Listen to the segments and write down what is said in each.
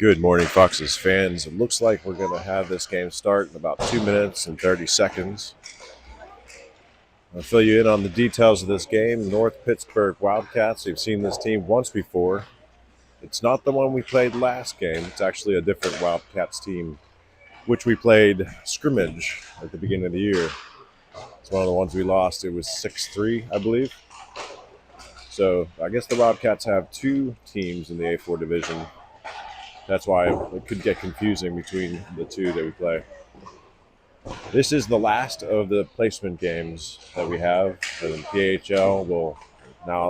Good morning, Foxes fans. It looks like we're going to have this game start in about 2 minutes and 30 seconds. I'll fill you in on the details of this game. North Pittsburgh Wildcats. You've seen this team once before. It's not the one we played last game. It's actually a different Wildcats team, which we played scrimmage at the beginning of the year. It's one of the ones we lost. It was 6-3, I believe. So I guess the Wildcats have two teams in the A4 division. That's why it could get confusing between the two that we play. This is the last of the placement games that we have, and then PHL will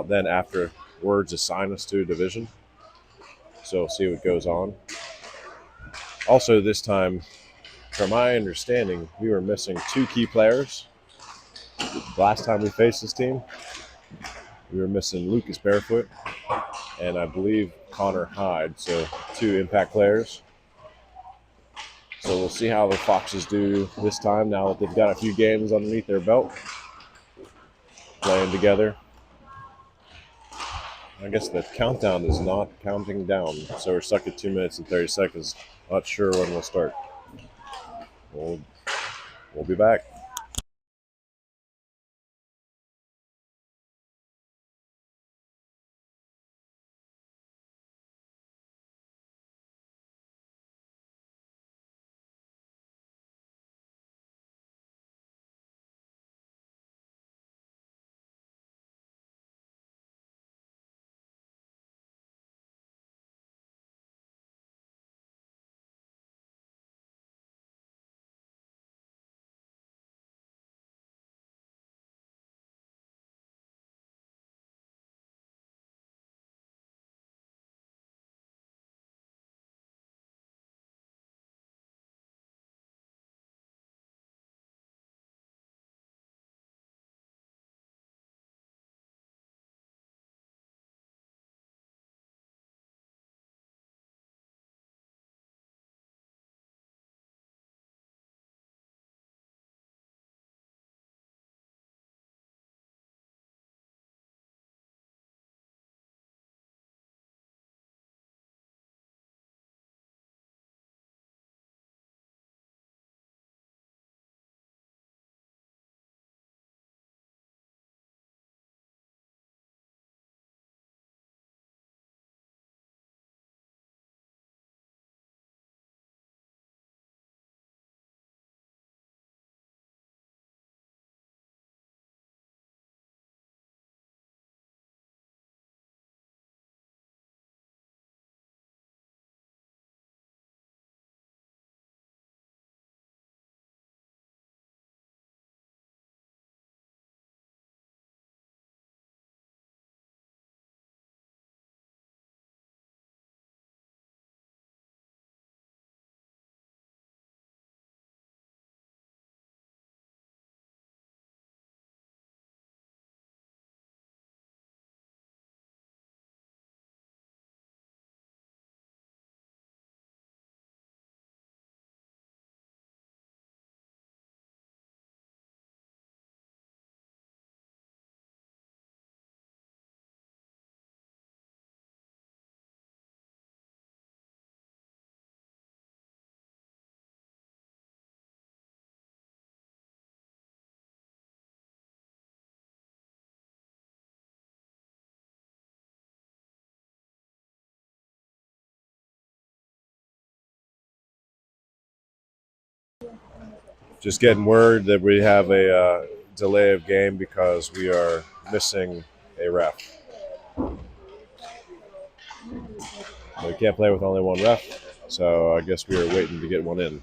then afterwards assign us to a division. So we'll see what goes on. Also, this time, from my understanding, we were missing two key players. Last time we faced this team, we were missing Lucas Barefoot and I believe Connor Hyde, so two impact players. So we'll see how the Foxes do this time now that they've got a few games underneath their belt, playing together. I guess the countdown is not counting down, so we're stuck at 2 minutes and 30 seconds. Not sure when we'll start. We'll be back. Just getting word that we have a delay of game because we are missing a ref. We can't play with only one ref, so I guess we are waiting to get one in.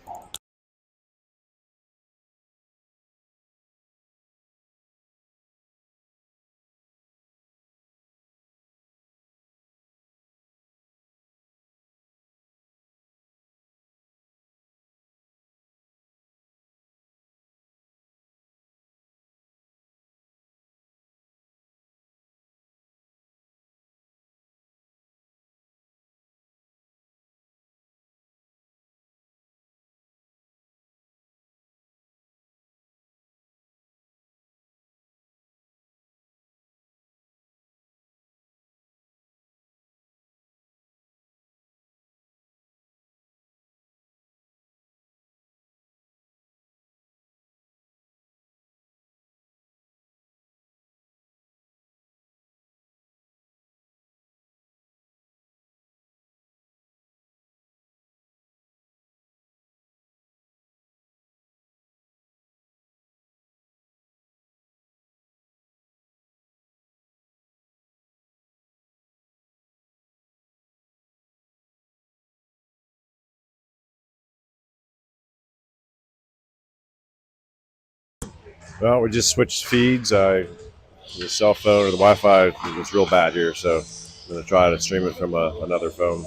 Well, we just switched feeds. The cell phone or the Wi-Fi was real bad here, so I'm going to try to stream it from another phone.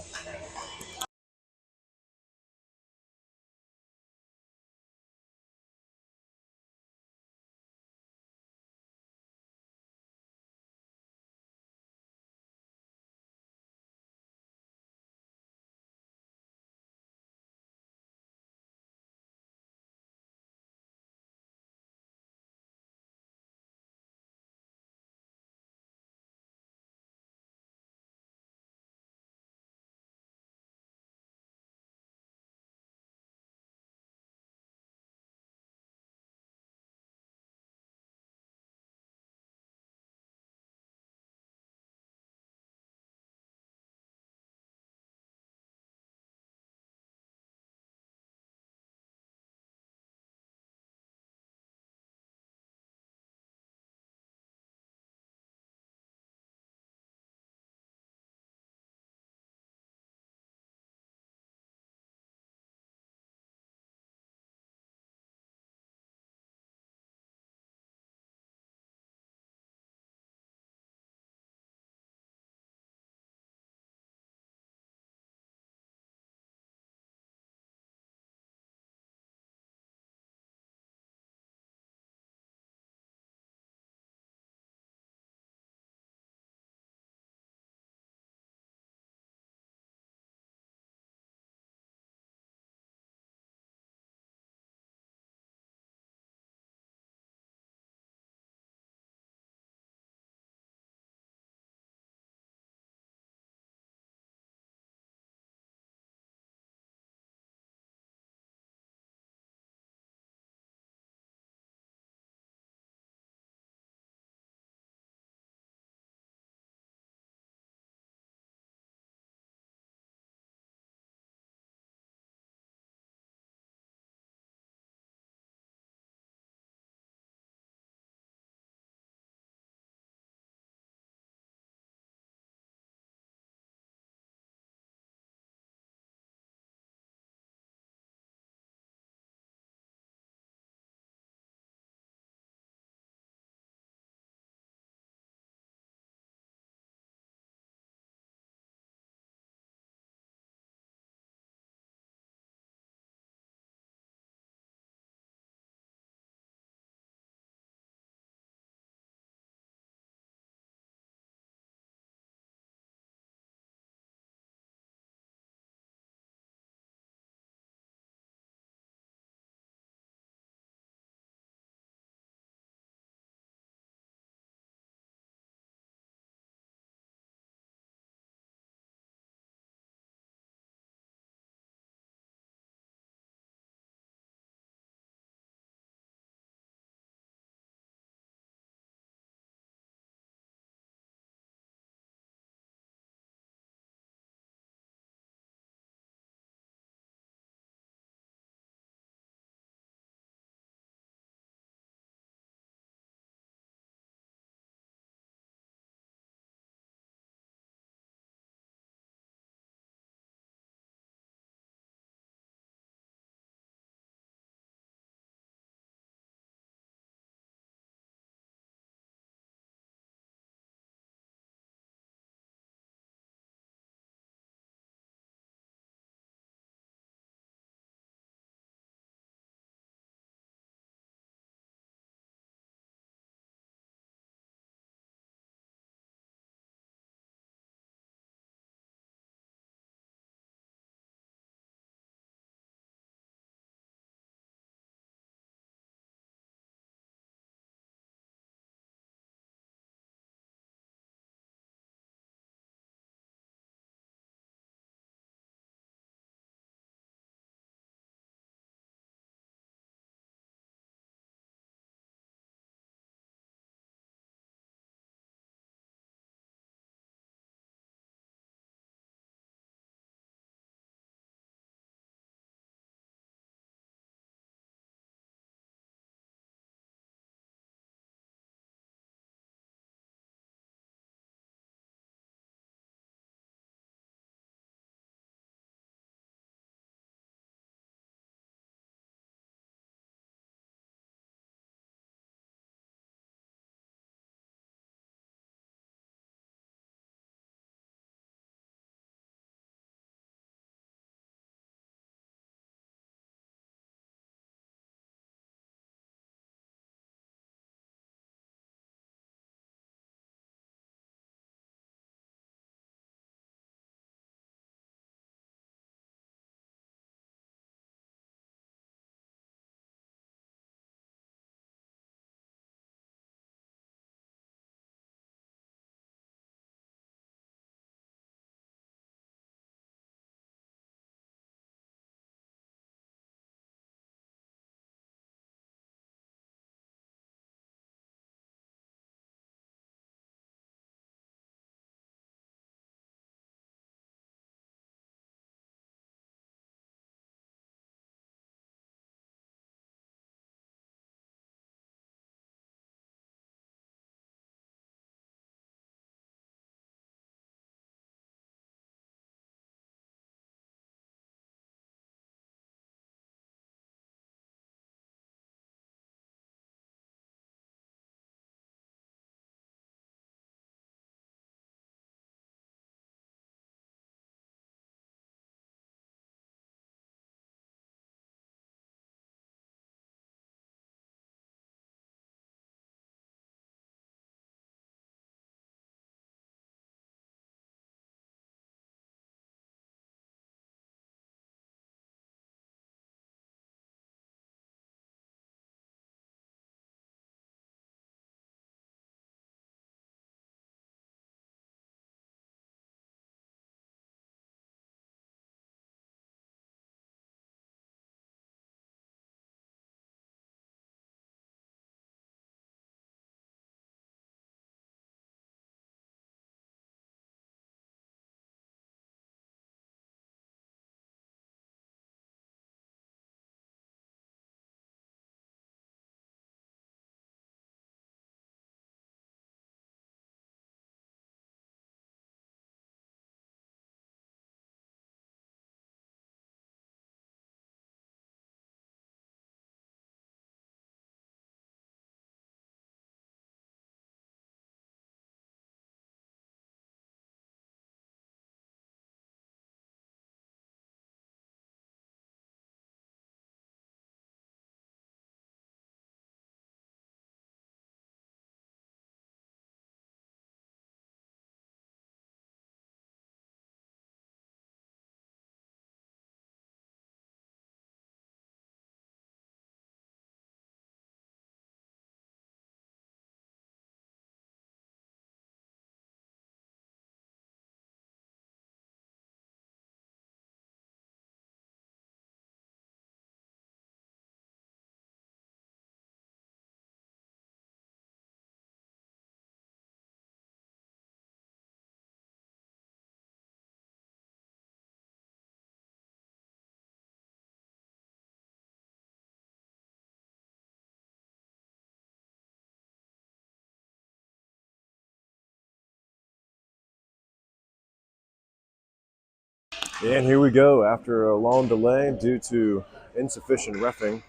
And here we go. After a long delay due to insufficient reffing,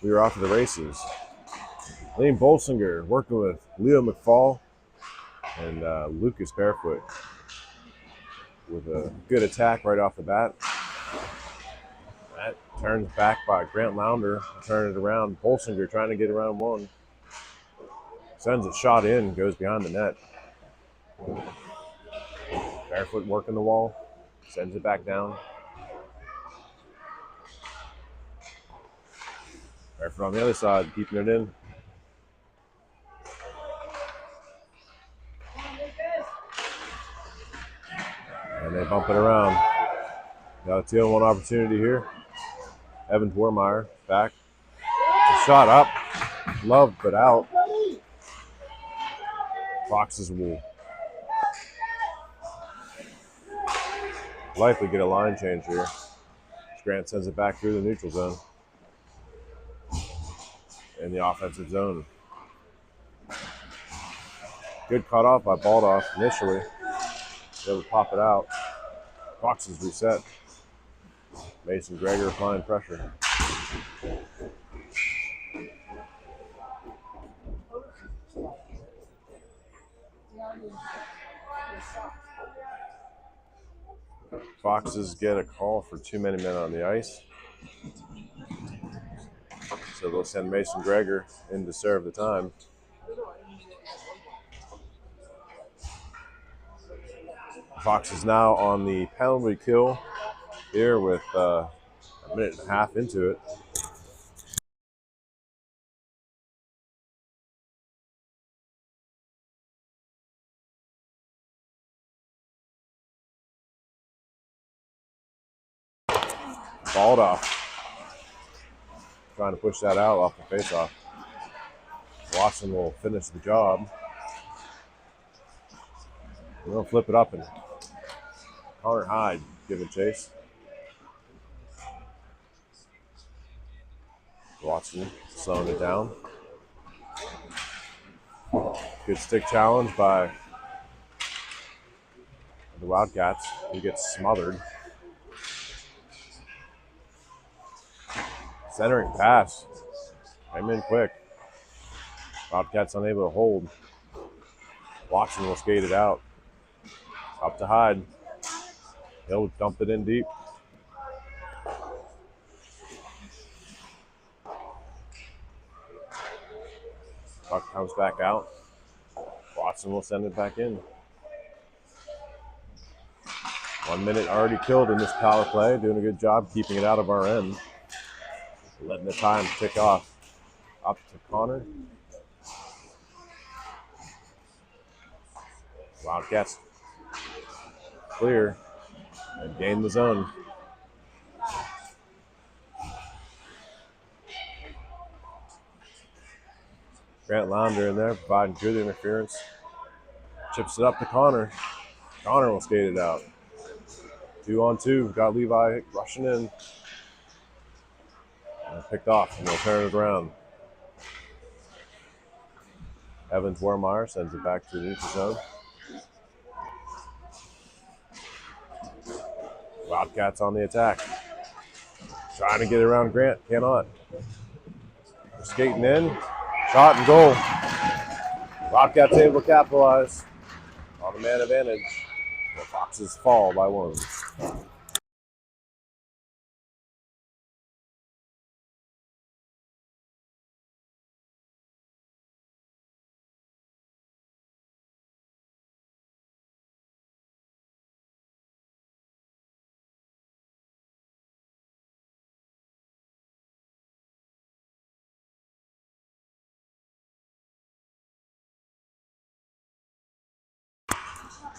we are off to the races. Lane Bolsinger working with Leo McFall and Lucas Barefoot with a good attack right off the bat. That turns back by Grant Lounder, turn it around. Bolsinger trying to get around one. Sends a shot in, goes behind the net. Barefoot working the wall, sends it back down. Barefoot on the other side, keeping it in. And they bump it around. Got a 2-on-1 opportunity here. Evan Dwarmeyer back. The shot up. Love, but out. Foxes will likely get a line change here. Grant sends it back through the neutral zone. In the offensive zone. Good cut off by Baldoff initially. Able to pop it out. Foxes reset. Mason Greger applying pressure. Foxes get a call for too many men on the ice. So they'll send Mason Greger in to serve the time. Foxes now on the penalty kill here with a minute and a half into it. Baldoff trying to push that out off the faceoff. Watson will finish the job. We'll flip it up and Connor Hyde give a chase. Watson slowing it down. Good stick challenge by the Wildcats. He gets smothered. Centering pass. Came in quick. Wildcats unable to hold. Watson will skate it out. Up to Hyde. He'll dump it in deep. Puck comes back out. Watson will send it back in. 1 minute already killed in this power play. Doing a good job keeping it out of our end. Letting the time tick off. Up to Connor. Wildcats clear and gain the zone. Grant Lounder in there providing good interference. Chips it up to Connor. Connor will skate it out. 2-on-2. Got Levi rushing in. And picked off and they'll turn it around. Evan Dwarmeyer sends it back to the neutral zone. Wildcats on the attack. Trying to get around Grant. Cannot. They're skating in. Shot and goal. Wildcats able to capitalize on the man advantage. The Foxes fall by 1.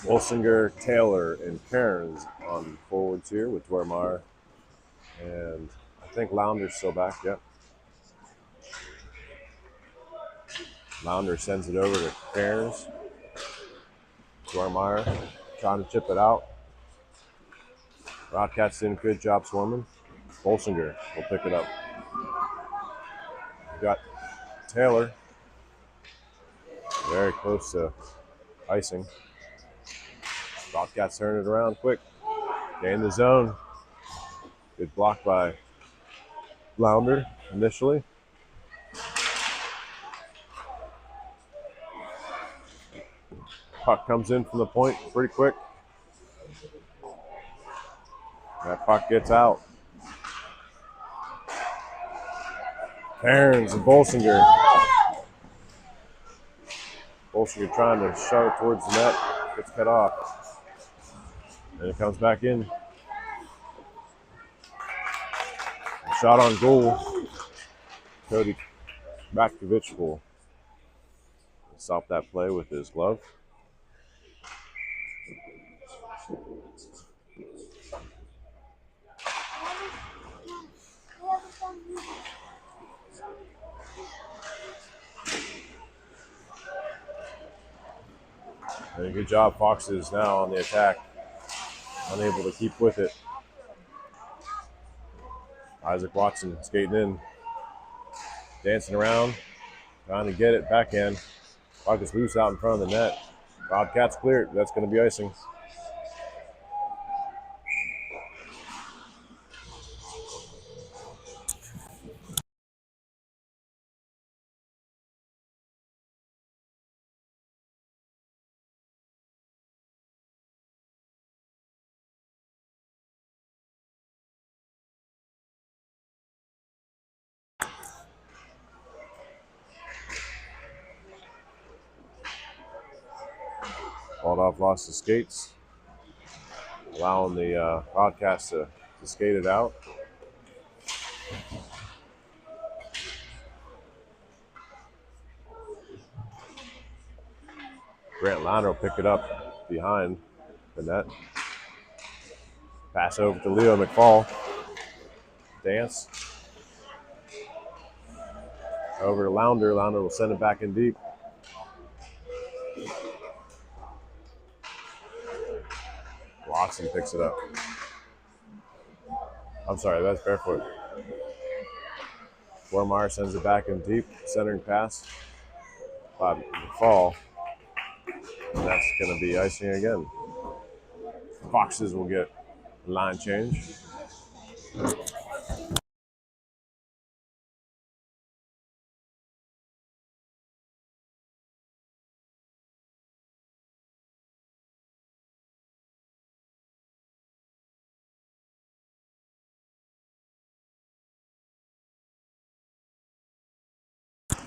Wolsinger, Taylor, and Cairns on forwards here with Dwarmeyer. And I think Lounder's still back, yep. Lounder sends it over to Cairns. Dwarmeyer trying to chip it out. Wildcats doing a good job swarming. Wolsinger will pick it up. We've got Taylor. Very close to icing. Wildcats turn it around quick. Gain the zone. Good block by Lounder initially. Puck comes in from the point pretty quick. That puck gets out. Cairns and Bolsinger. Bolsinger trying to shove it towards the net. Gets cut off. And it comes back in. Shot on goal. Cody Matkovich will stop that play with his glove. And a good job, Foxes now on the attack. Unable to keep with it. Isaac Watson skating in. Dancing around. Trying to get it backhand. Puck is loose out in front of the net. Wildcats cleared. That's going to be icing. Waldorf lost his skates, allowing the Wildcats to skate it out. Grant Launder will pick it up behind the net. Pass over to Leo McFall. Dance. Over to Launder. Launder will send it back in deep. Watson picks it up. I'm sorry, that's Barefoot. Warmeyer sends it back in deep. Centering pass by McFall. And that's going to be icing again. Foxes will get line change.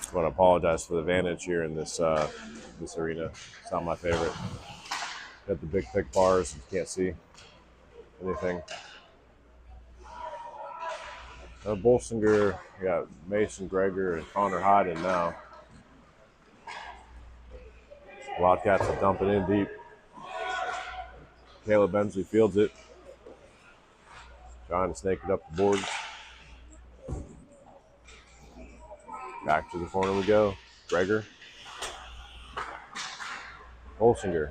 I want to apologize for the vantage here in this this arena. It's not my favorite. Got the big thick bars. You can't see anything. Bolsinger, we got Mason Greger and Connor Hyde in now. Wildcats will dump it in deep. Caleb Bensley fields it. Trying to snake it up the boards. Back to the corner we go. Greger. Bolsinger.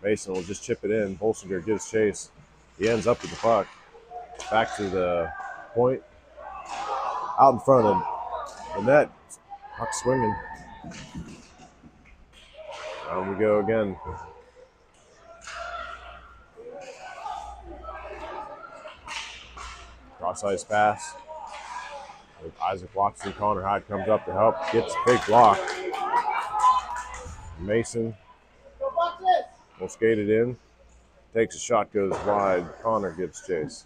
Mason will just chip it in. Bolsinger gives chase. He ends up with the puck. Back to the point. Out in front of the net. Puck swinging. Down we go again. Cross ice pass. Isaac Watson, Connor Hyde comes up to help. Gets a big block. Mason will skate it in. Takes a shot, goes wide. Connor gives chase.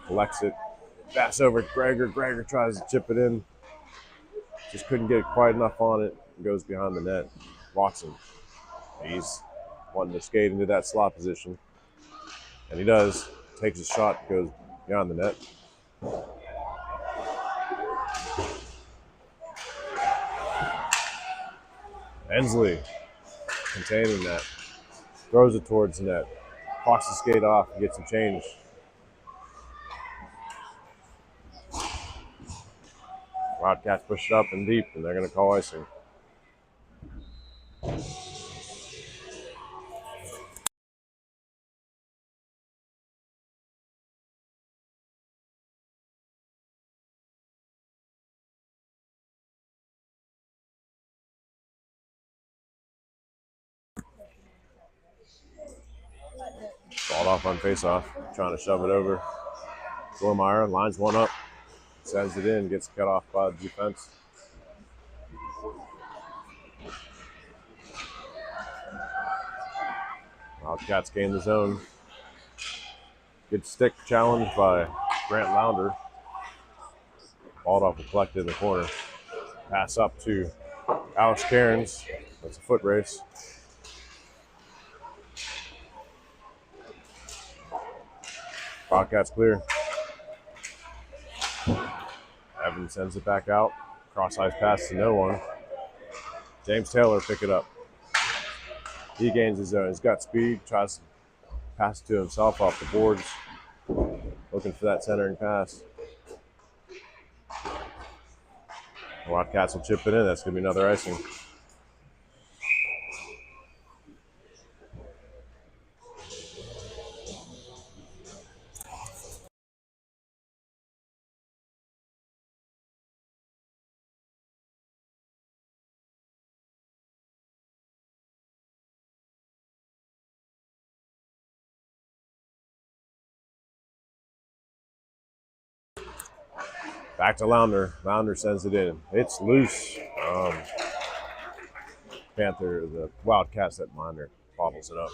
Collects it. Pass over to Greger. Greger tries to chip it in. Just couldn't get quite enough on it. Goes behind the net. Watson. He's wanting to skate into that slot position. And he does. Takes a shot, goes beyond the net. Hensley containing that. Throws it towards the net. Foxes skate off and gets some change. Wildcats push it up and deep, and they're going to call icing. Balled off on faceoff, trying to shove it over. Dormeyer lines one up, sends it in, gets cut off by the defense. Wildcats gain the zone. Good stick challenge by Grant Lounder. Balled off and collected in the corner. Pass up to Alex Cairns. That's a foot race. Wildcats clear. Evans sends it back out. Cross-ice pass to no one. James Taylor pick it up. He gains his zone. He's got speed. Tries to pass it to himself off the boards. Looking for that centering pass. The Wildcats will chip it in. That's going to be another icing. Back to Lounder. Lounder sends it in. It's loose. The Wildcats that Lounder bobbles it up.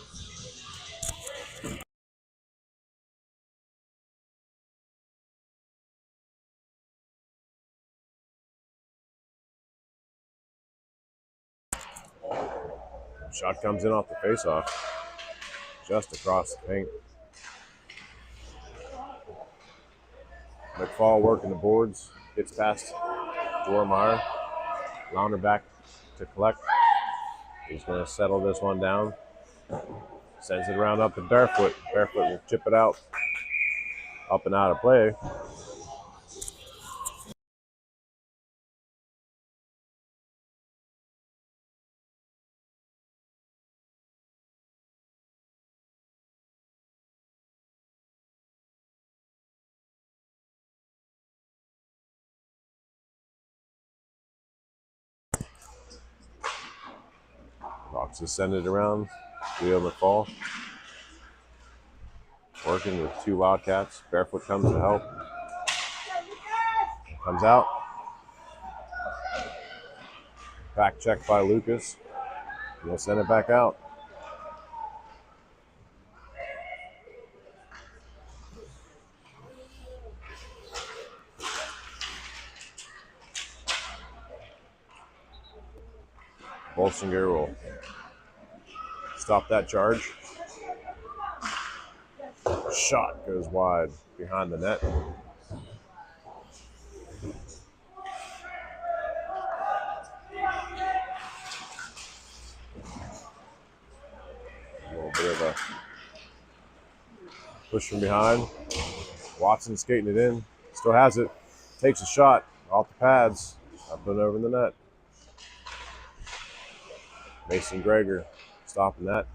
Shot comes in off the faceoff, just across the paint. McFall working the boards, gets past Dormeyer. Lounder back to collect. He's going to settle this one down. Sends it around up to Barefoot. Barefoot will chip it out. Up and out of play. Fox is sending it around. Leo McFall. Working with two Wildcats. Barefoot comes to help. Comes out. Back check by Lucas. He'll send it back out. Bolsinger will stop that charge. Shot goes wide behind the net. A little bit of a push from behind. Watson skating it in. Still has it. Takes a shot off the pads. Up and over the net. Mason Greger stopping that.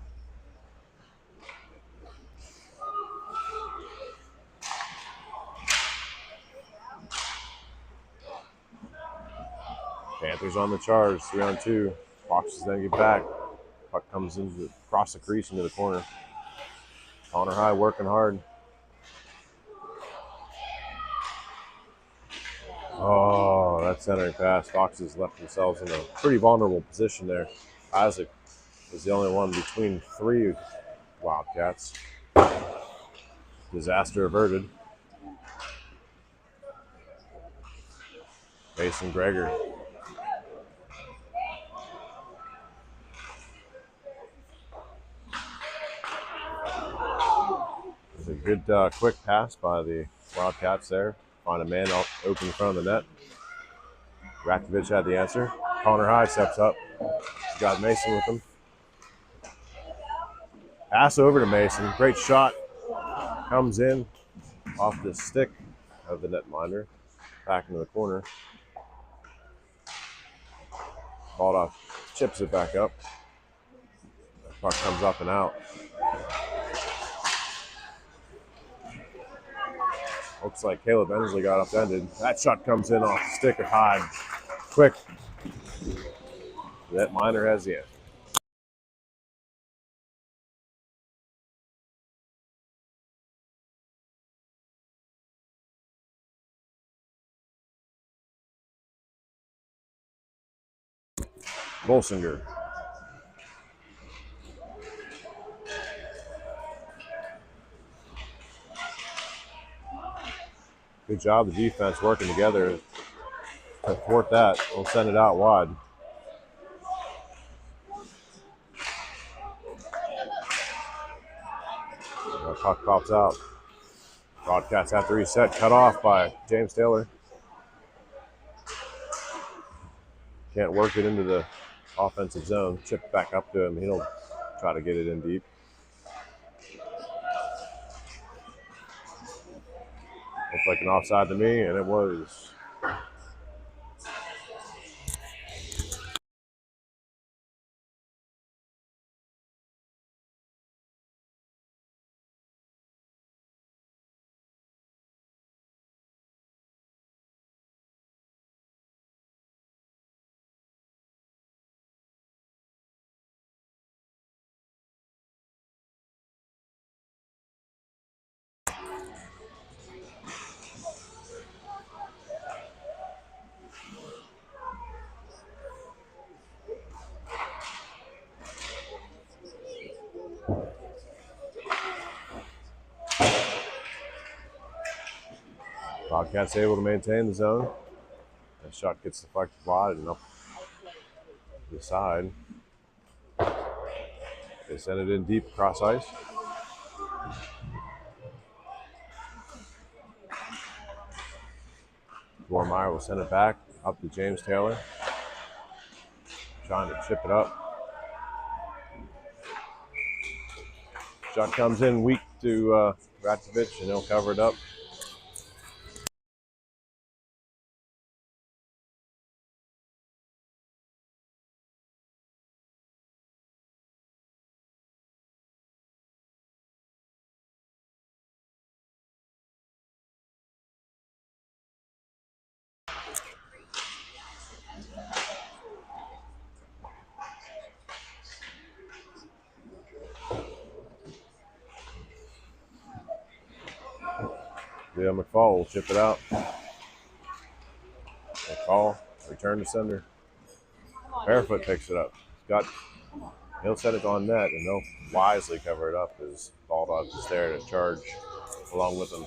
Panthers on the charge, 3-on-2. Foxes then get back. Puck comes across the crease into the corner. Connor High working hard. Oh, that centering pass. Foxes left themselves in a pretty vulnerable position there. Isaac was the only one between three Wildcats. Disaster averted. Mason Greger. It's a good quick pass by the Wildcats there. Find a man open in front of the net. Rakovic had the answer. Connor High steps up. He's got Mason with him. Pass over to Mason. Great shot. Comes in off the stick of the netminder. Back into the corner. Balled off. Chips it back up. Puck comes up and out. Looks like Caleb Ensley got upended. That shot comes in off the stick of Hyde. Quick. Netminder has the answer. Bolsinger. Good job, the defense working together to thwart that. We'll send it out wide. The puck pops out. Wildcats have to reset. Cut off by James Taylor. Can't work it into the offensive zone. Chip back up to him. He'll try to get it in deep. Looked like an offside to me, and it was. Wildcats able to maintain the zone. That shot gets deflected wide and up the side. They send it in deep across ice. Gormeyer will send it back up to James Taylor. Trying to chip it up. Shot comes in weak to Ratzevich, and he'll cover it up. Leo McFall will chip it out. McFall, return to sender. Barefoot picks it up. He'll set it on net, and they'll wisely cover it up as Bulldogs is there to charge along with them.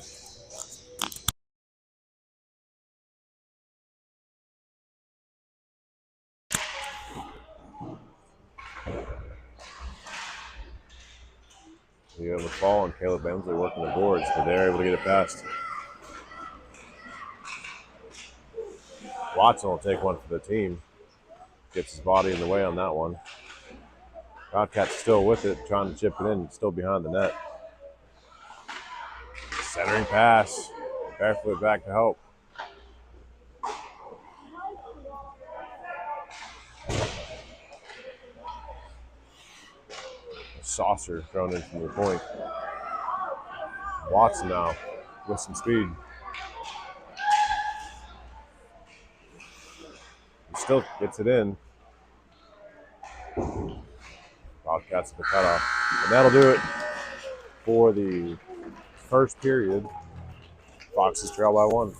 Leo McFall and Caleb Bensley working the boards, but they're able to get it past. Watson will take one for the team. Gets his body in the way on that one. Wildcats still with it, trying to chip it in, still behind the net. Centering pass. Barefoot back to help. Saucer thrown in from the point. Watson now with some speed. He still gets it in. Wildcats at the cutoff. And that'll do it for the first period. Foxes trail by 1.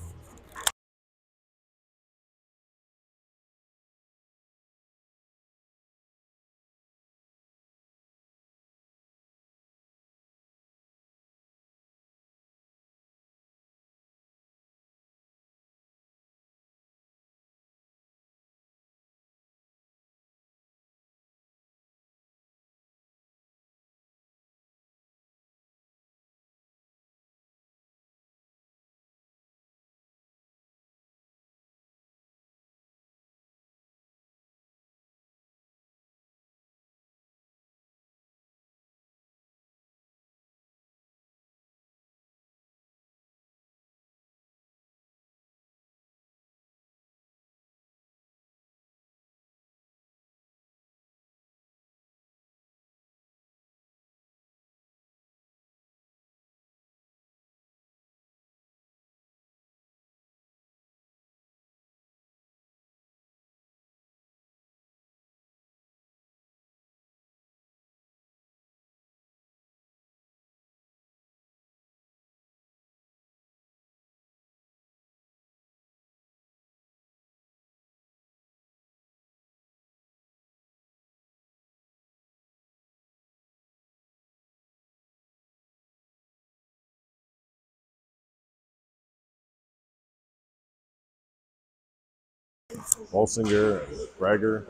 Bolsinger, Greger,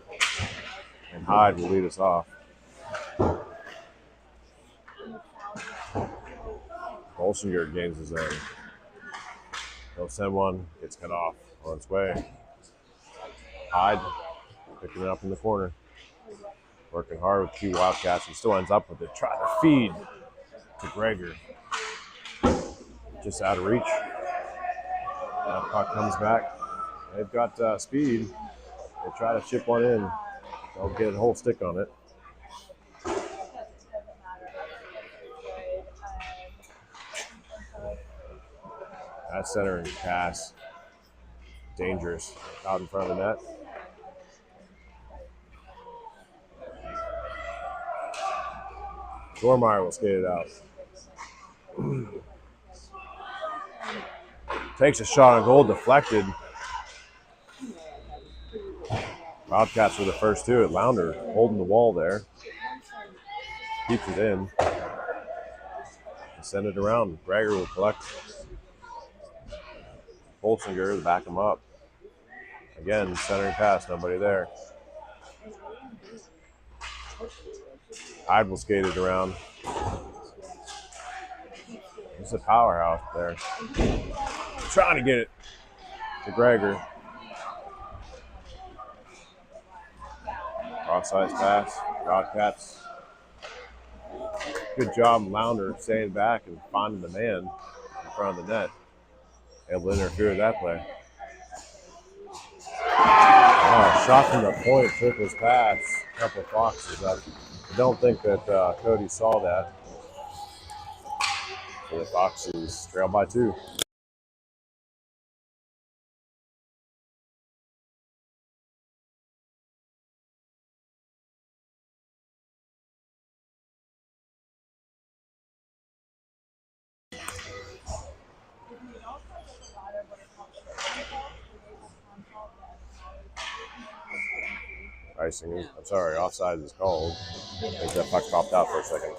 and Hyde will lead us off. Bolsinger gains his own. He'll send one, gets cut off on its way. Hyde picking it up in the corner. Working hard with two Wildcats and still ends up with it. Try to feed to Greger. Just out of reach. Now the puck comes back. They've got speed. They try to chip one in. They'll get a whole stick on it. That centering pass. Dangerous. Out in front of the net. Dormeyer will skate it out. Takes a shot on goal, deflected. Wildcats were the first two at Lounder, holding the wall there. Keeps it in. Send it around. Greger will collect. Bolsinger to back him up. Again, centering pass, nobody there. Hyde will skate it around. It's a powerhouse there. Trying to get it to Greger. Offside pass. Wildcats. Good job, Lounder, staying back and finding the man in front of the net. Able to interfere with that play. Oh, shot from the point, took his pass. A couple of Foxes up. I don't think that Cody saw that. So the Foxes trail by 2. Icing is, I'm sorry, offside is called. I think that puck popped out for a second.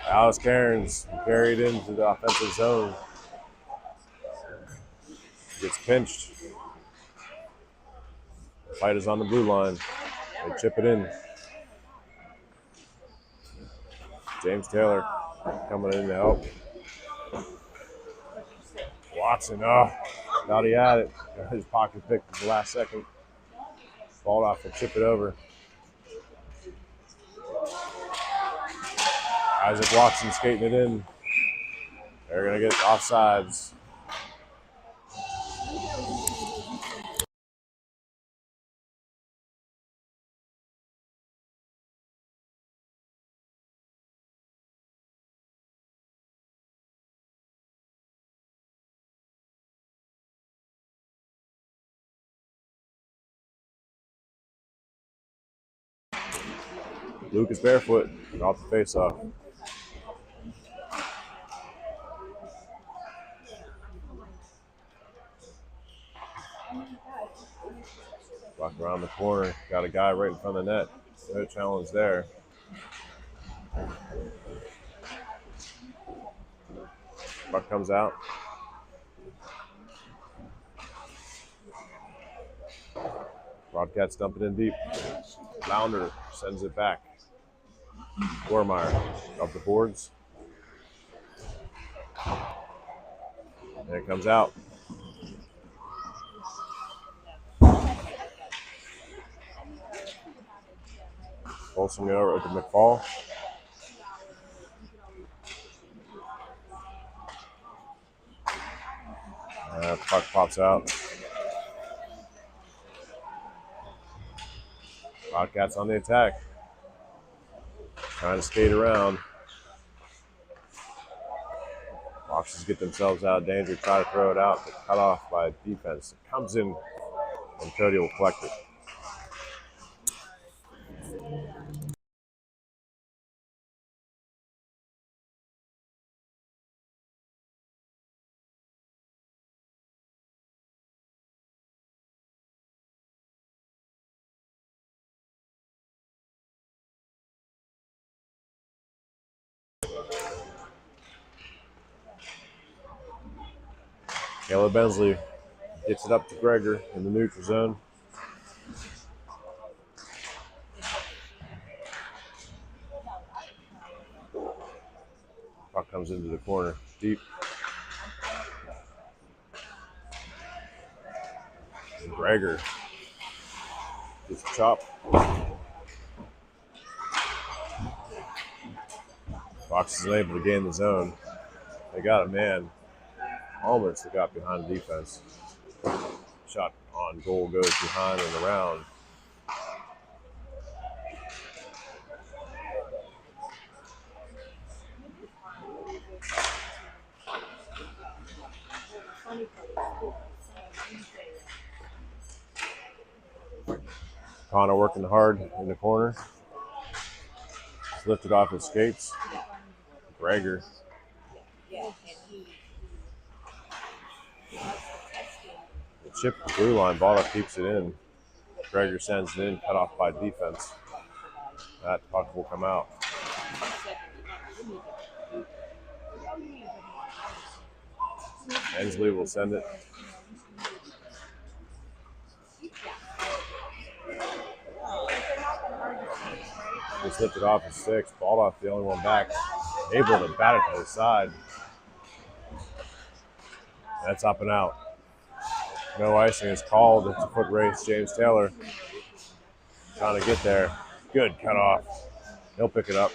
Alice Cairns carried into the offensive zone. Gets pinched. The fight is on the blue line. They chip it in. James Taylor coming in to help. Watson, thought he had it. His pocket picked at the last second. Ball off to chip it over. Isaac Watson skating it in. They're going to get offsides. Lucas barefoot off the face-off. Walk around the corner. Got a guy right in front of the net. No challenge there. Puck comes out. Wildcats dump it in deep. Lounder sends it back. Dormeyer up the boards. And it comes out. Bolsinger over to McFall. Puck pops out. Wildcats on the attack. Trying to skate around. Foxes get themselves out of danger, try to throw it out, but cut off by defense. It comes in, and Cody will collect it. Caleb Bensley gets it up to Greger in the neutral zone. Puck comes into the corner, deep. And Greger gets a chop. Fox is able to gain the zone. They got a man almost got behind the defense. Shot on goal goes behind and around. Connor working hard in the corner. It's lifted off his skates. Greger. The chip blue line, Balla keeps it in. Greger sends it in, cut off by defense. That puck will come out. Hensley will send it. Just lifted off his six. Balla, the only one back, able to bat it to the side. That's up and out. No icing is called. It's a foot race. James Taylor trying to get there. Good cut off. He'll pick it up.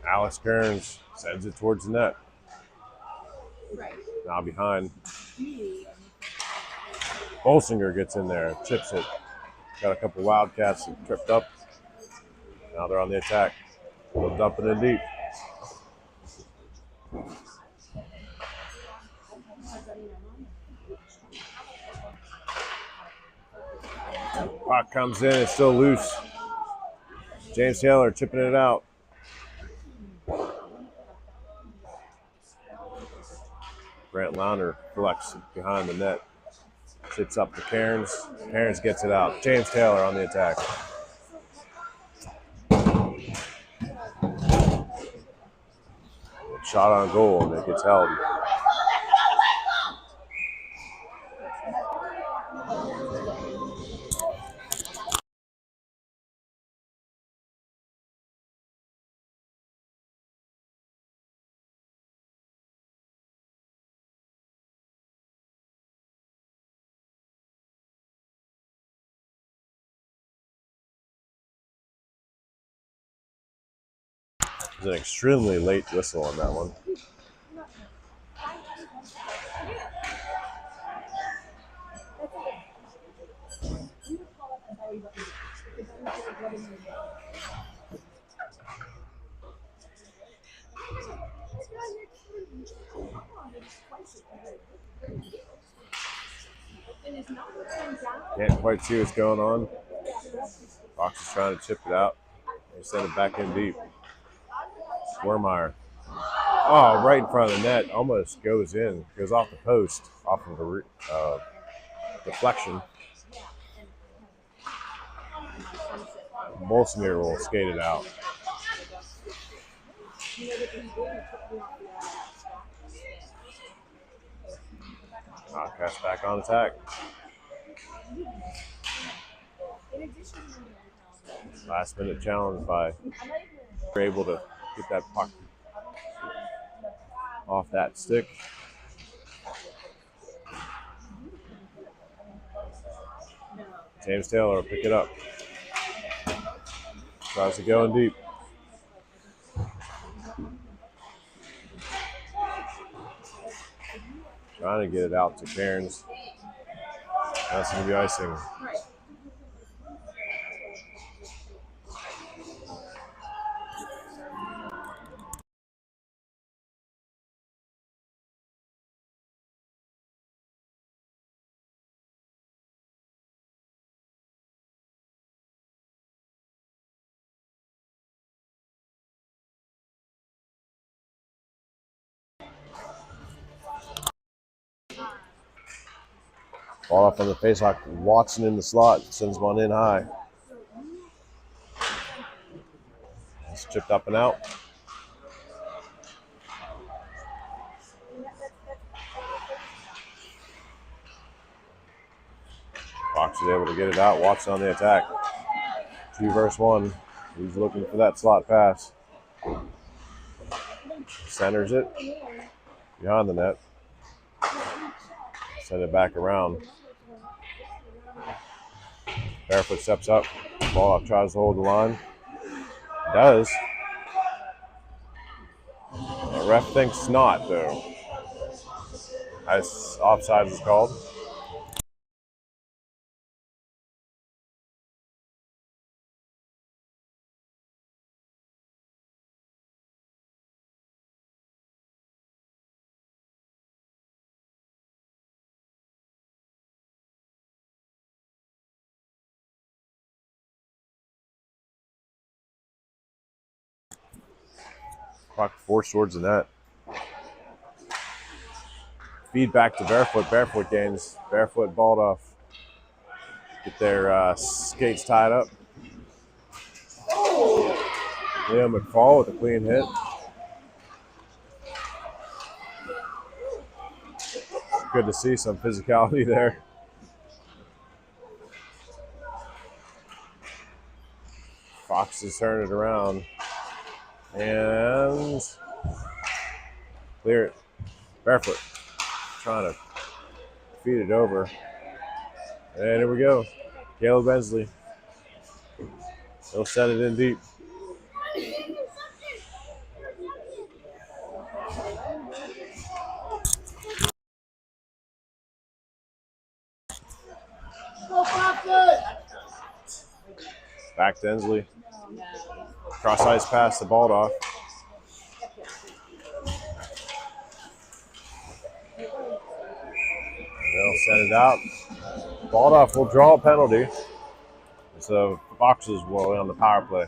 Alex Kearns sends it towards the net. Now behind. Bolsinger gets in there, chips it. Got a couple Wildcats that tripped up. Now they're on the attack. They'll dump it in deep. Puck comes in, it's still loose. James Taylor chipping it out. Grant Launder flex behind the net. Chips up to Cairns. Cairns gets it out. James Taylor on the attack. Shot on goal and it gets held. It was an extremely late whistle on that one. Can't quite see what's going on. Fox is trying to chip it out. They send it back in deep. Swermeyer. Oh, right in front of the net. Almost goes in. Goes off the post. Off of a deflection. Bolsinger will skate it out. Wildcats back on attack. Last minute challenge by able to get that puck off that stick. James Taylor will pick it up. Tries to go in deep. Trying to get it out to Cairns. That's going to be icing. Ball up on the faceoff. Watson in the slot. Sends one in high. It's chipped up and out. is able to get it out. Watson on the attack. 2 versus 1. He's looking for that slot pass. Centers it behind the net. Send it back around. Barefoot steps up. Ball up, tries to hold the line. Does. The ref thinks not, though. Nice offside is called. Puck forced towards the net. Feed back to Barefoot. Barefoot gains. Barefoot balled off. Get their skates tied up. Leo McFall with a clean hit. Good to see some physicality there. Fox is turning it around. And clear it. Barefoot trying to feed it over. And here we go. Caleb Bensley. He'll set it in deep. Back to Ensley. Cross ice pass to Baldoff. They'll send it out. Baldoff will draw a penalty. So Foxes will on the power play.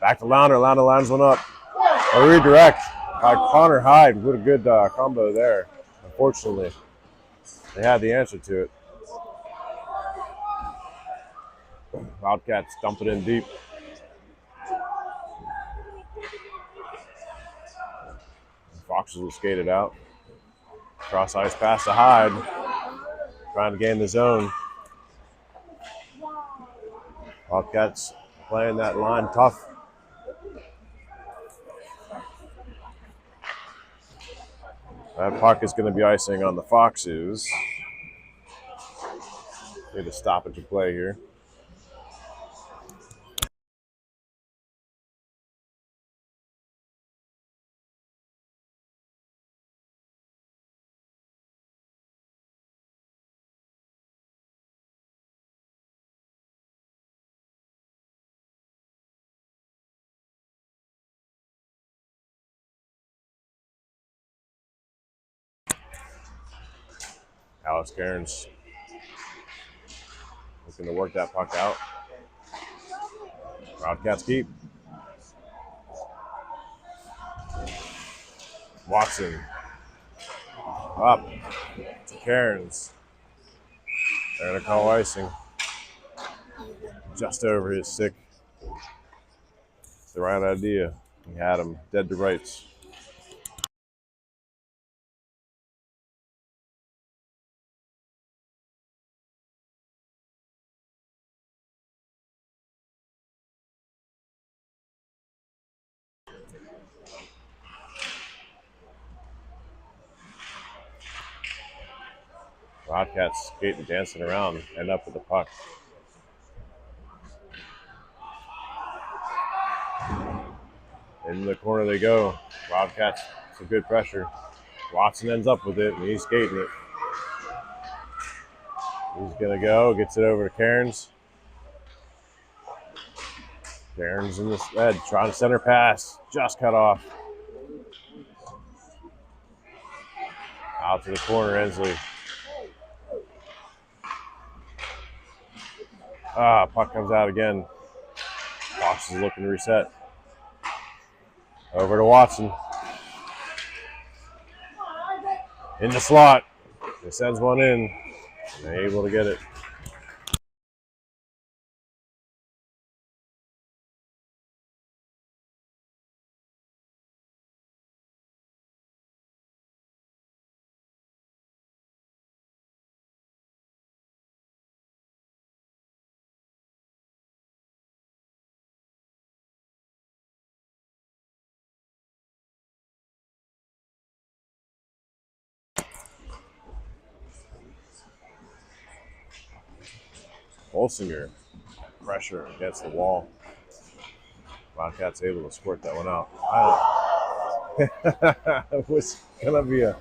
Back to Launder. Launder lines one up. A redirect by Connor Hyde. What a good combo there. Unfortunately, they had the answer to it. Wildcats dump it in deep. Foxes will skate it out. Cross ice pass to Hyde. Trying to gain the zone. Wildcats playing that line tough. That puck is going to be icing on the Foxes. Need a stoppage of play here. Alex Cairns looking to work that puck out. Wildcats keep. Watson up to Cairns. They're going to call icing. Just over his stick. It's the right idea. He had him dead to rights. Wildcats skating, dancing around, end up with the puck. In the corner they go. Wildcats, some good pressure. Watson ends up with it, and he's skating it. He's going to go, gets it over to Cairns. Cairns in the sled, trying to center pass, just cut off. Out to the corner, Ensley. Puck comes out again. Fox is looking to reset. Over to Watson. In the slot. He sends one in. And they're able to get it. Bolsinger. Pressure against the wall. Wildcats able to squirt that one out. It was going to be a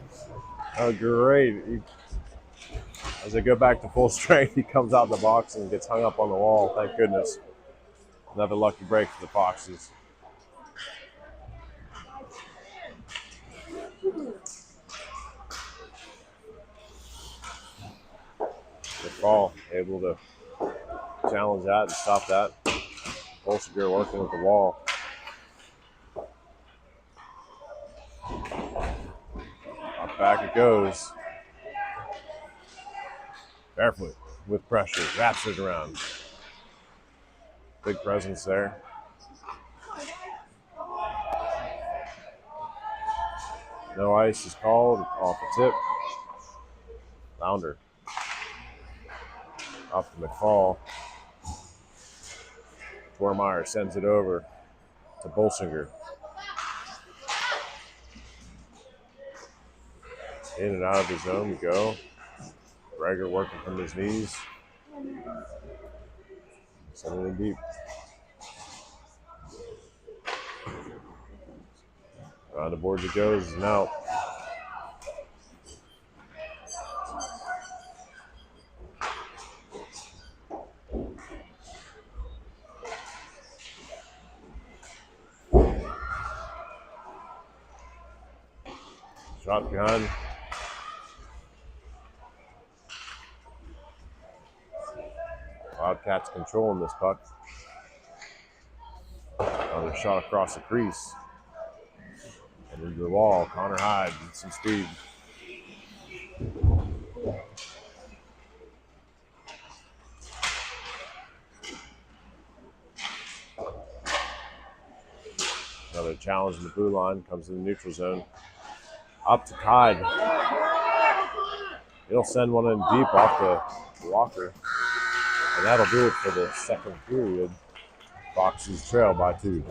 great. As they go back to full strength, he comes out the box and gets hung up on the wall. Thank goodness. Another lucky break for the Foxes. Good call. Able to challenge that and stop that. Bolsinger working with the wall. Up back it goes. Barefoot with pressure. Wraps it around. Big presence there. No ice is called. Off the tip. Flounder. Off to McFall. Tormeyer sends it over to Bolsinger. In and out of the zone we go. Breger working from his knees. Sending it deep. On the board it goes, and out. Shot behind. Wildcats controlling this puck. Another shot across the crease. And into the wall. Connor Hyde with some speed. Another challenge in the blue line. Comes to the neutral zone. Up to Hyde. He'll send one in deep off the blocker. And that'll do it for the second period. Foxes trail by 2.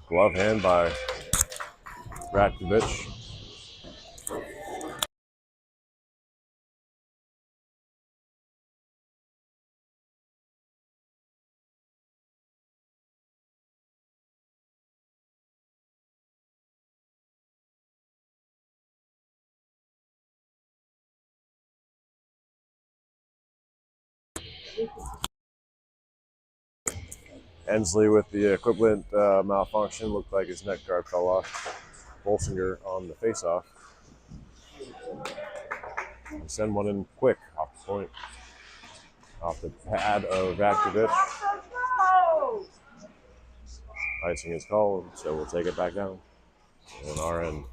Glove hand by Ratkovich. Ensley with the equivalent malfunction. Looked like his neck guard fell off. Bolsinger on the face-off. Send one in quick off the point. Off the pad of Vakovic. Icing is called, so we'll take it back down on our end.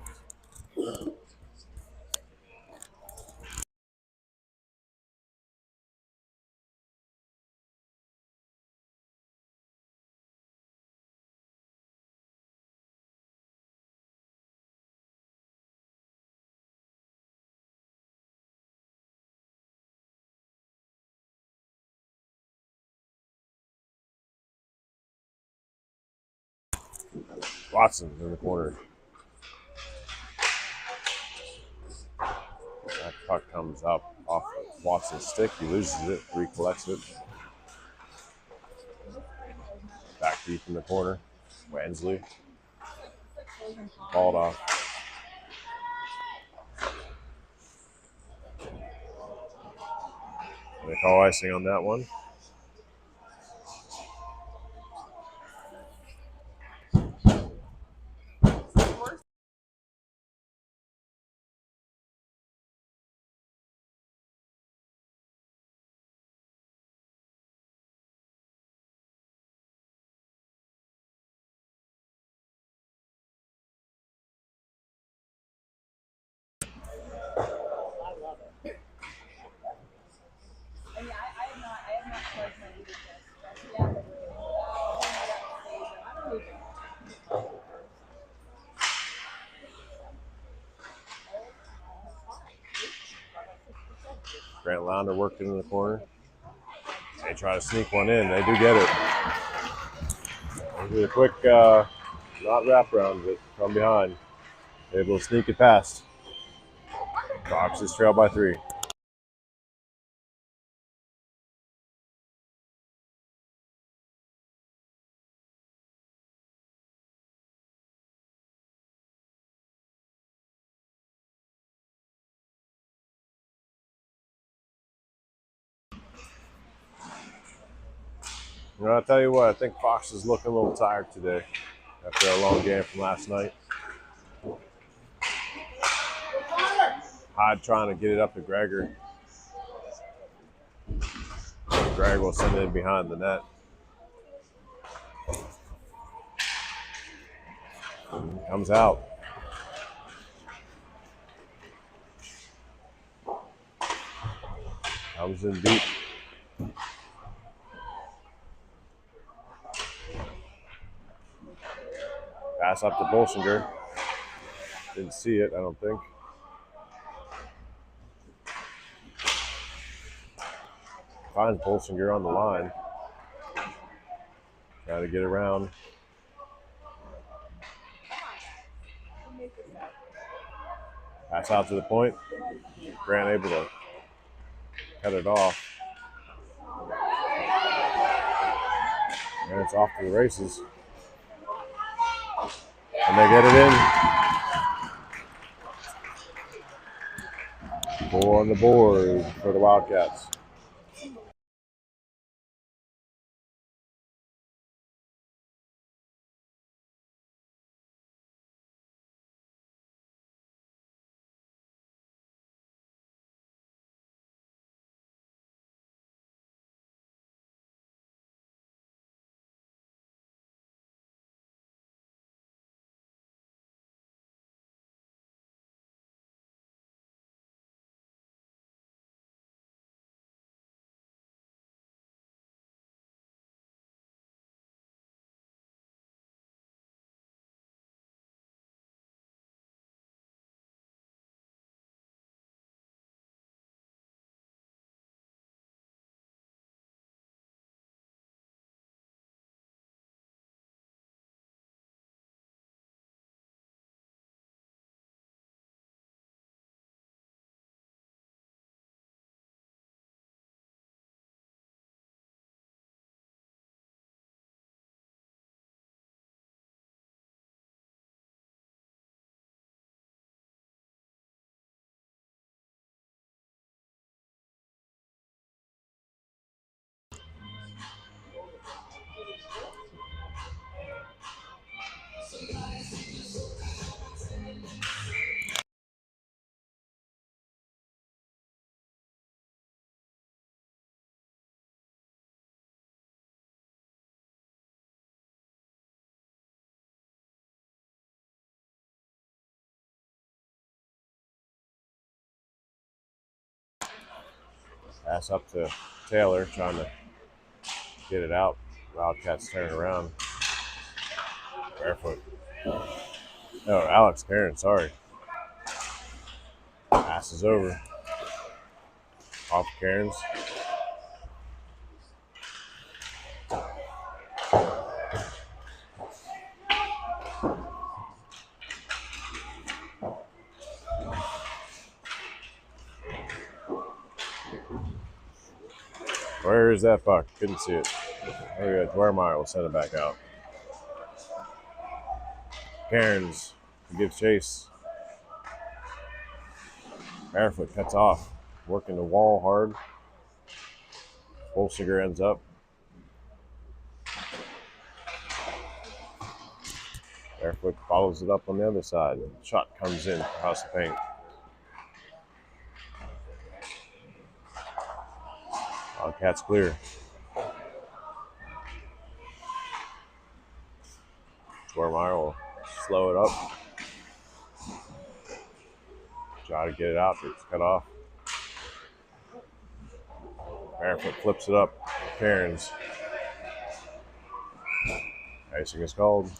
Watson in the corner. That puck comes up off of Watson's stick. He loses it, recollects it. Back deep in the corner. Wensley. Balled off. They call icing on that one. Grant Launder worked it in the corner. They try to sneak one in. They do get it. They do a quick, not wrap around, but from behind. Able to sneak it past. Foxes trail by 3. Well, I'll tell you what, I think Fox is looking a little tired today after a long game from last night. Hyde trying to get it up to Gregor. Greg will send it in behind the net. Comes out. Comes in deep. Pass up to Bolsinger. Didn't see it, I don't think. Finds Bolsinger on the line. Trying to get around. Pass out to the point. Grant able to cut it off. And it's off to the races. And they get it in. 4 on the board for the Wildcats. Pass up to Taylor, trying to get it out. Wildcats turn around. Barefoot. Oh, Alex Karen, sorry. Passes over. Off Cairns. Where is that puck? Couldn't see it. There we go. Dwermeyer will send it back out. Cairns gives chase. Barefoot cuts off. Working the wall hard. Bolsinger ends up. Barefoot follows it up on the other side. Shot comes in across the paint. Wildcats clear. Dwermeyer will slow it up. Try to get it out. It's cut off. Barefoot flips it up. Cairns. Icing is called.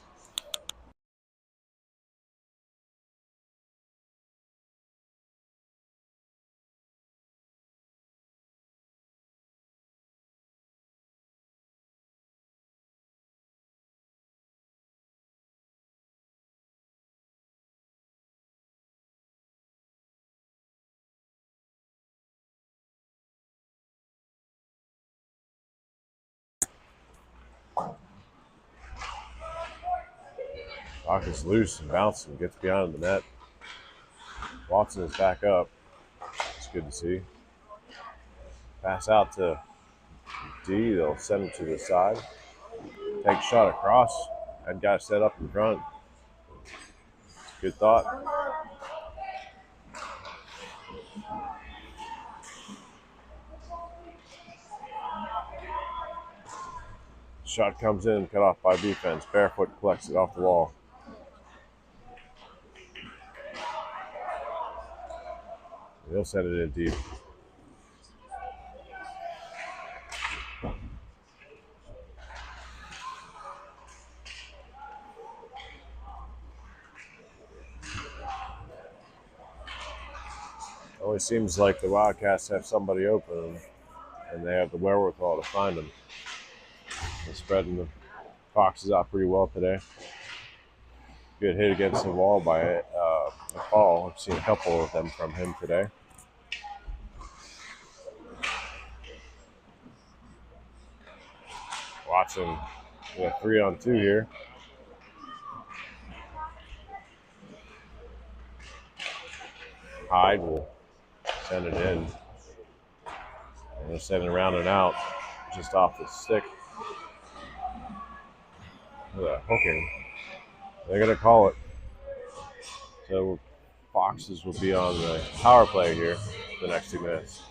Puck is loose and bouncing. Gets behind the net. Watson is back up. It's good to see. Pass out to D. They'll send it to the side. Take a shot across. That guy set up in front. Good thought. Shot comes in, cut off by defense. Barefoot collects it off the wall. They'll send it in deep. Always seems like the Wildcats have somebody open, and they have the wherewithal to find them. They're spreading the Foxes out pretty well today. Good hit against the wall by McCall. I've seen a couple of them from him today. Watson with a 3-on-2 here. Hyde will send it in. And they're sending it around and out just off the stick. Hooking. They're going to call it. So Foxes will be on the power play here for the next 2 minutes.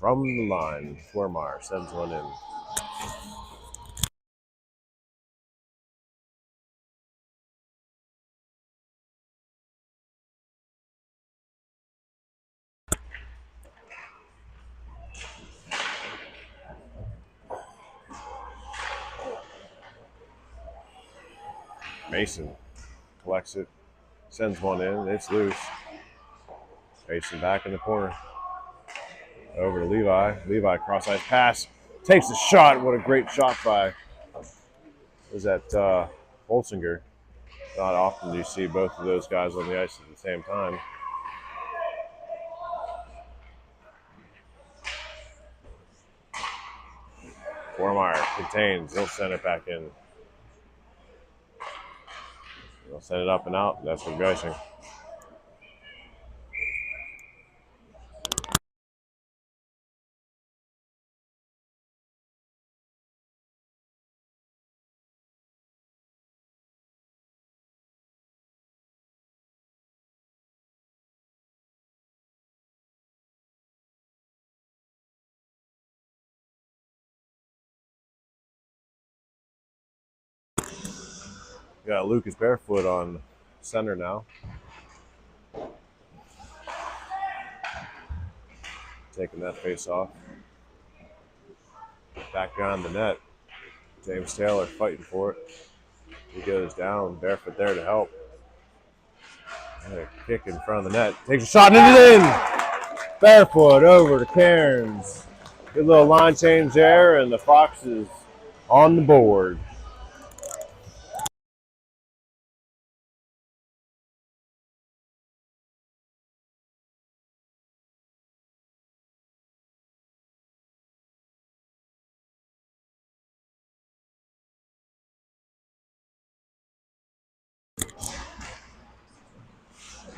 From the line, Dwermeyer sends one in. Mason collects it, sends one in. It's loose. Mason back in the corner. Over to Levi. Levi cross-ice pass. Takes a shot. What a great shot by. Was that Bolsinger? Not often do you see both of those guys on the ice at the same time. Dwermeyer contains. He'll send it back in. He'll send it up and out. That's for icing. Got Lucas Barefoot on center now. Taking that face off. Back behind the net. James Taylor fighting for it. He goes down. Barefoot there to help. And a kick in front of the net. Takes a shot and it is in! Barefoot over to Cairns. Good little line change there, and the Foxes on the board.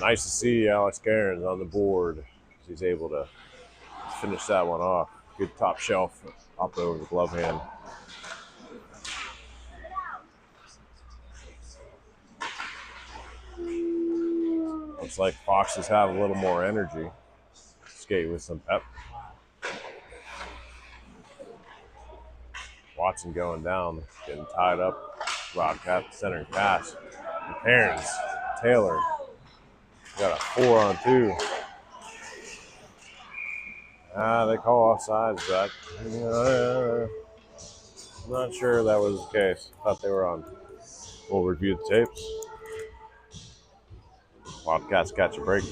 Nice to see Alex Cairns on the board. He's able to finish that one off. Good top shelf up over the glove hand. Looks like Foxes have a little more energy. Skate with some pep. Watson going down, getting tied up. Wildcat centering pass. And Cairns, Taylor got a 4-on-2. They call offsides, Zach. Not sure that was the case. Thought they were on. We'll review the tapes. Wildcats catch a break.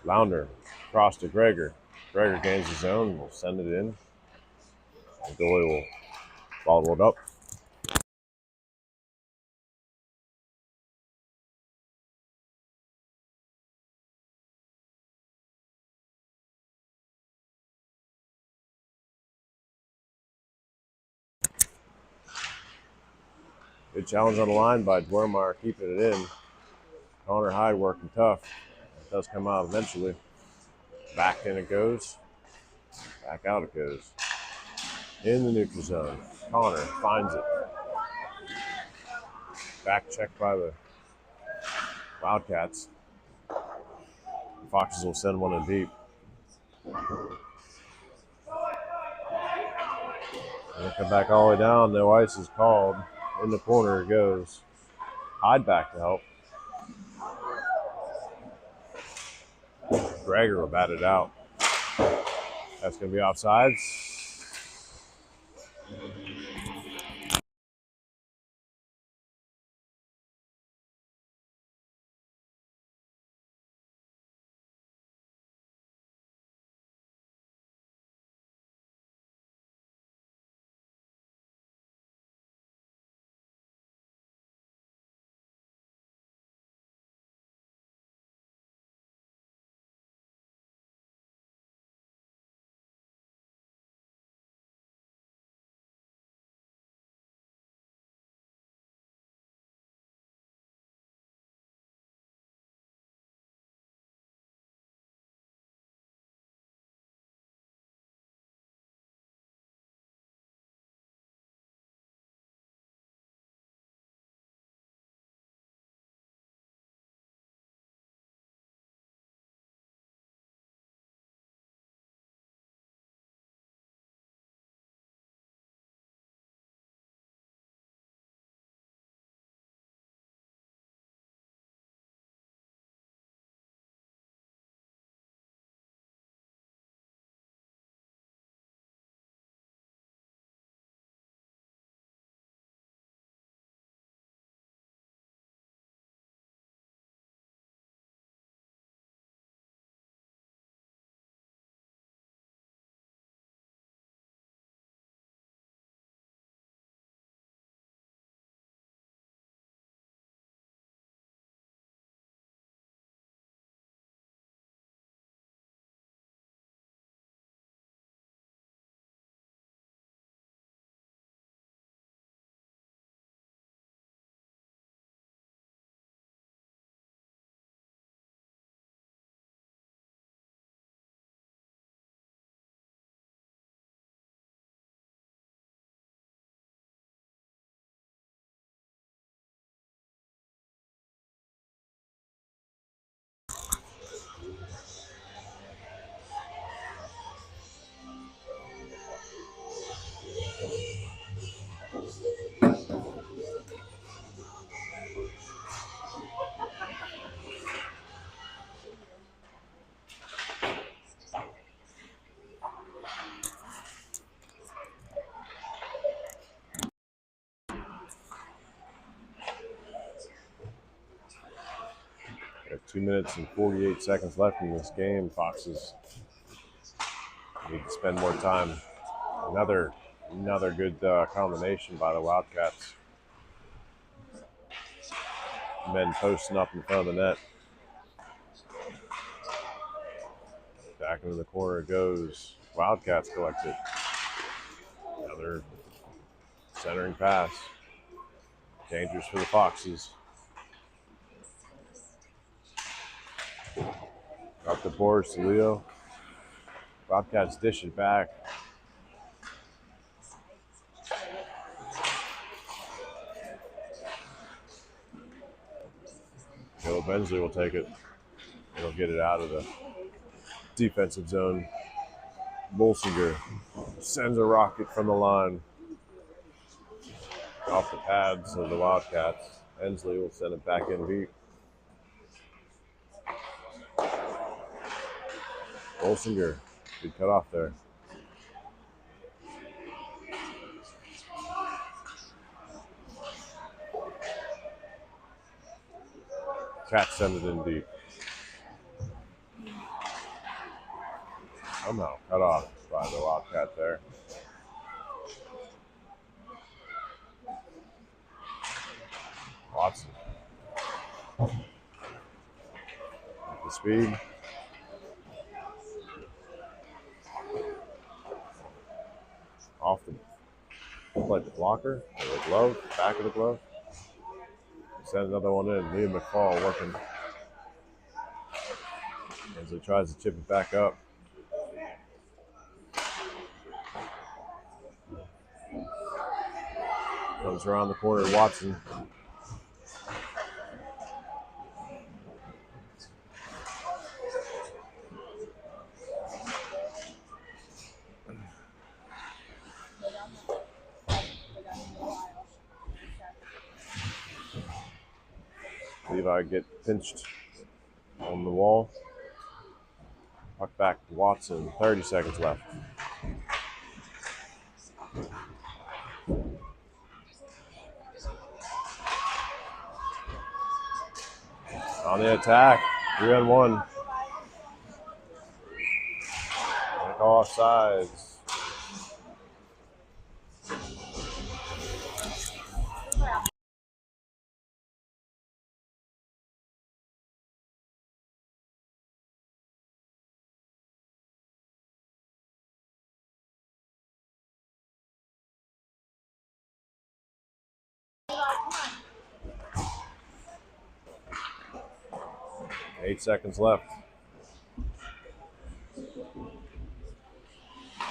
Lounder across to Gregor. Gregor gains his own. We'll send it in. And goalie will ball rolled up. Good challenge on the line by Dwermeyer, keeping it in. Connor Hyde working tough. It does come out eventually. Back in it goes. Back out it goes. In the neutral zone. Connor finds it. Back check by the Wildcats. The Foxes will send one in deep. And they come back all the way down. No ice is called. In the corner it goes. Hyde back to help. Gregor will bat it out. That's going to be offsides. 2 minutes and 48 seconds left in this game. Foxes need to spend more time. Another good combination by the Wildcats. Men posting up in front of the net. Back into the corner it goes. Wildcats collect it. Another centering pass. Dangerous for the Foxes. Up the boards to Leo. Wildcats dish it back. Caleb Bensley will take it. He'll get it out of the defensive zone. Bolsinger sends a rocket from the line. Off the pads of the Wildcats. Ensley will send it back in deep. Bolsinger, good cut off there. Cats send it in deep. Somehow cut off by the Wildcat there. Watson. At the speed. Off the like the blocker, or the glove, back of the glove. Sends another one in. Liam McFall working as he tries to chip it back up. Comes around the corner, Watson. Levi get pinched on the wall. Puck back to Watson. 30 seconds left. On the attack, 3-on-1. Offsides. Eight seconds left.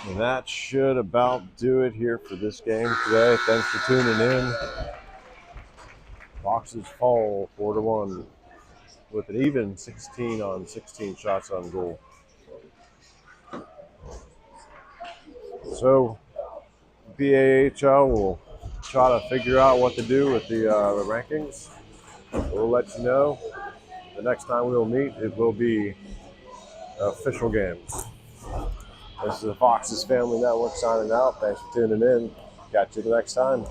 And that should about do it here for this game today. Thanks for tuning in. Foxes fall 4-1 with an even 16 on 16 shots on goal. So BAHL will try to figure out what to do with the rankings. We'll let you know. The next time we will meet, it will be an official game. This is the Foxes Family Network signing out. Thanks for tuning in. Catch you the next time.